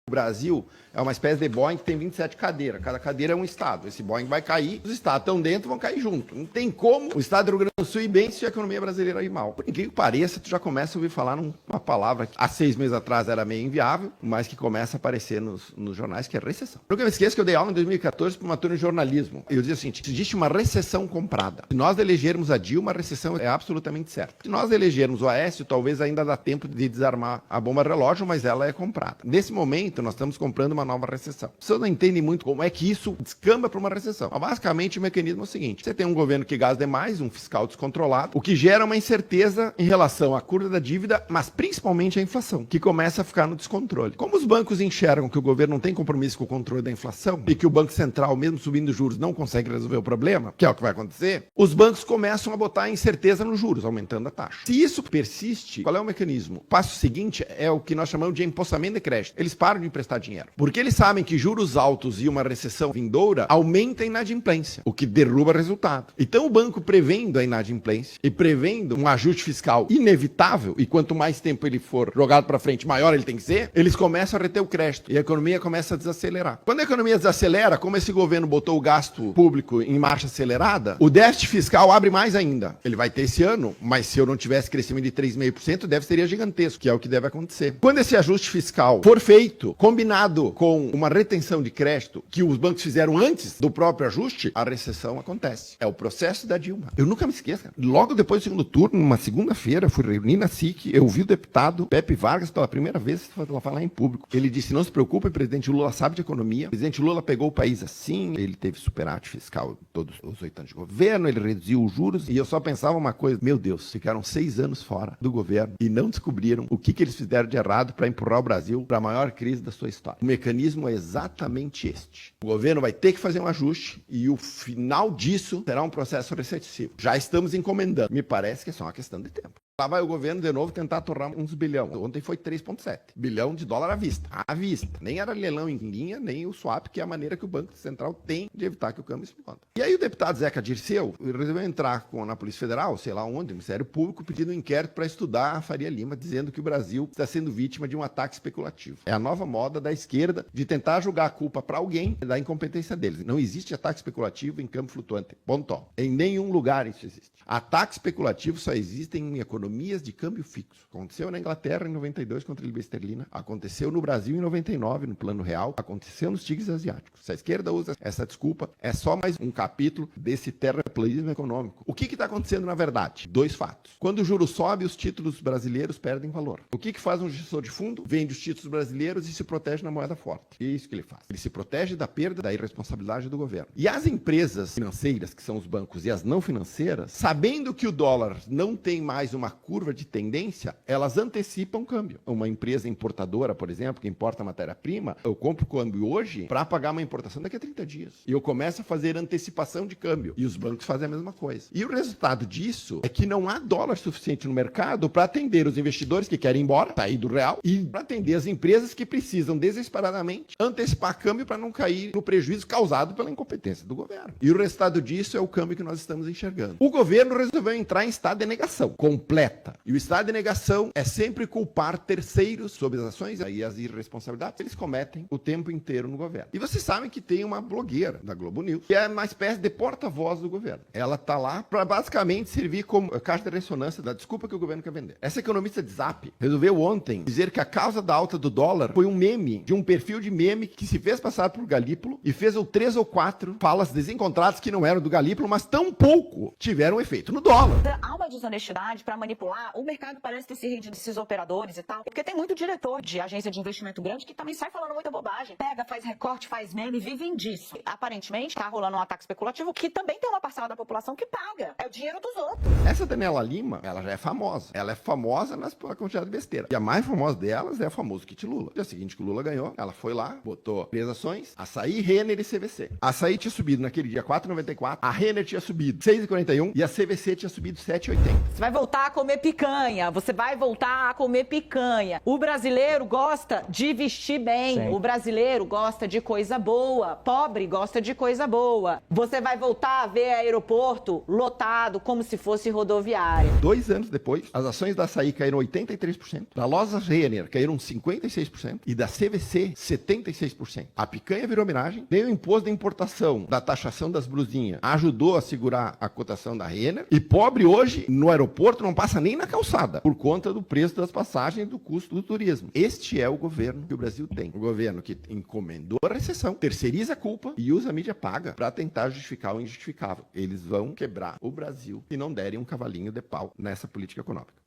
O Brasil é uma espécie de Boeing que tem 27 cadeiras. Cada cadeira é um estado. Esse Boeing vai cair, os estados estão dentro, vão cair junto. Não tem como o estado do Rio Grande do Sul ir bem se a economia brasileira ir mal. Por incrível que pareça, tu já começa a ouvir falar numa palavra que há 6 meses atrás era meio inviável, mas que começa a aparecer nos jornais, que é recessão. Nunca me esqueço que eu dei aula em 2014 para uma turma de jornalismo. Eu dizia o seguinte: existe uma recessão comprada. Se nós elegermos a Dilma, a recessão é absolutamente certa. Se nós elegermos o Aécio, talvez ainda dá tempo de desarmar a bomba relógio, mas ela é comprada. Nesse momento, nós estamos comprando uma nova recessão. As pessoas não entendem muito como é que isso descamba para uma recessão. Mas, basicamente, o mecanismo é o seguinte: você tem um governo que gasta demais, um fiscal descontrolado, o que gera uma incerteza em relação à curva da dívida, mas principalmente à inflação, que começa a ficar no descontrole. Como os bancos enxergam que o governo não tem compromisso com o controle da inflação e que o Banco Central, mesmo subindo juros, não consegue resolver o problema, que é o que vai acontecer, os bancos começam a botar incerteza nos juros, aumentando a taxa. Se isso persiste, qual é o mecanismo? O passo seguinte é o que nós chamamos de empossamento de crédito. Eles param de emprestar dinheiro, porque eles sabem que juros altos e uma recessão vindoura aumenta a inadimplência, o que derruba resultado. Então o banco, prevendo a inadimplência e prevendo um ajuste fiscal inevitável, e quanto mais tempo ele for jogado para frente, maior ele tem que ser, eles começam a reter o crédito e a economia começa a desacelerar. Quando a economia desacelera, como esse governo botou o gasto público em marcha acelerada, o déficit fiscal abre mais ainda. Ele vai ter esse ano, mas se eu não tivesse crescimento de 3,5%, o déficit seria gigantesco, que é o que deve acontecer. Quando esse ajuste fiscal for feito, combinado com uma retenção de crédito que os bancos fizeram antes do próprio ajuste, a recessão acontece. É o processo da Dilma. Eu nunca me esqueço, cara. Logo depois do segundo turno, numa segunda-feira, fui reunir na SIC, eu vi o deputado Pepe Vargas pela primeira vez falar em público. Ele disse: não se preocupe, o presidente Lula sabe de economia. O presidente Lula pegou o país assim, ele teve superávit fiscal todos os 8 anos de governo, ele reduziu os juros, e eu só pensava uma coisa: meu Deus, ficaram 6 anos fora do governo e não descobriram o que eles fizeram de errado para empurrar o Brasil para a maior crise da sua história. O mecanismo é exatamente este. O governo vai ter que fazer um ajuste e o final disso será um processo recessivo. Já estamos encomendando. Me parece que é só uma questão de tempo. Lá vai o governo de novo tentar torrar uns bilhão. Ontem foi 3,7 bilhão de dólar à vista. À vista. Nem era leilão em linha, nem o swap, que é a maneira que o Banco Central tem de evitar que o câmbio exploda. E aí o deputado Zeca Dirceu resolveu entrar na Polícia Federal, sei lá onde, no Ministério Público, pedindo um inquérito para estudar a Faria Lima, dizendo que o Brasil está sendo vítima de um ataque especulativo. É a nova moda da esquerda de tentar jogar a culpa para alguém da incompetência deles. Não existe ataque especulativo em câmbio flutuante. Ponto. Em nenhum lugar isso existe. Ataque especulativo só existe em economias de câmbio fixo. Aconteceu na Inglaterra em 92 contra a libra esterlina, aconteceu no Brasil em 99 no plano real, aconteceu nos tigres asiáticos. Se a esquerda usa essa desculpa, é só mais um capítulo desse terraplanismo econômico. O que está acontecendo na verdade? 2 fatos. Quando o juro sobe, os títulos brasileiros perdem valor. O que faz um gestor de fundo? Vende os títulos brasileiros e se protege na moeda forte. É isso que ele faz. Ele se protege da perda, da irresponsabilidade do governo. E as empresas financeiras, que são os bancos, e as não financeiras, sabendo que o dólar não tem mais uma curva de tendência, elas antecipam o câmbio. Uma empresa importadora, por exemplo, que importa matéria-prima, eu compro o câmbio hoje para pagar uma importação daqui a 30 dias. E eu começo a fazer antecipação de câmbio. E os bancos fazem a mesma coisa. E o resultado disso é que não há dólar suficiente no mercado para atender os investidores que querem ir embora, sair do real, e para atender as empresas que precisam desesperadamente antecipar câmbio para não cair no prejuízo causado pela incompetência do governo. E o resultado disso é o câmbio que nós estamos enxergando. O governo resolveu entrar em estado de negação completa. E o estado de negação é sempre culpar terceiros sobre as ações e as irresponsabilidades que eles cometem o tempo inteiro no governo. E vocês sabem que tem uma blogueira da Globo News, que é uma espécie de porta-voz do governo. Ela está lá para basicamente servir como caixa de ressonância da desculpa que o governo quer vender. Essa economista de Zap resolveu ontem dizer que a causa da alta do dólar foi um meme, de um perfil de meme que se fez passar por Galípolo e fez 3 ou 4 falas desencontradas que não eram do Galípolo, mas tão pouco tiveram efeito no dólar. Há uma desonestidade para manipular. O mercado parece ter se rendido desses operadores e tal. Porque tem muito diretor de agência de investimento grande que também sai falando muita bobagem. Pega, faz recorte, faz meme, vivem disso. Aparentemente, tá rolando um ataque especulativo que também tem uma parcela da população que paga. É o dinheiro dos outros. Essa Daniela Lima, ela já é famosa. Ela é famosa pela quantidade de besteira. E a mais famosa delas é o famoso kit Lula. No dia seguinte que o Lula ganhou, ela foi lá, botou 3 ações, Açaí, Renner e CVC. A Açaí tinha subido naquele dia 4,94, a Renner tinha subido 6,41 e a CVC tinha subido 7,80. Você vai voltar comer picanha, você vai voltar a comer picanha. O brasileiro gosta de vestir bem, Sim. o brasileiro gosta de coisa boa, pobre gosta de coisa boa. Você vai voltar a ver aeroporto lotado como se fosse rodoviária. 2 anos depois, as ações da Açaí caíram 83%, da Lojas Renner caíram 56% e da CVC 76%. A picanha virou homenagem, veio o imposto da importação, da taxação das blusinhas, ajudou a segurar a cotação da Renner, e pobre hoje no aeroporto não passa nem na calçada, por conta do preço das passagens e do custo do turismo. Este é o governo que o Brasil tem. O governo que encomendou a recessão, terceiriza a culpa e usa a mídia paga para tentar justificar o injustificável. Eles vão quebrar o Brasil se não derem um cavalinho de pau nessa política econômica.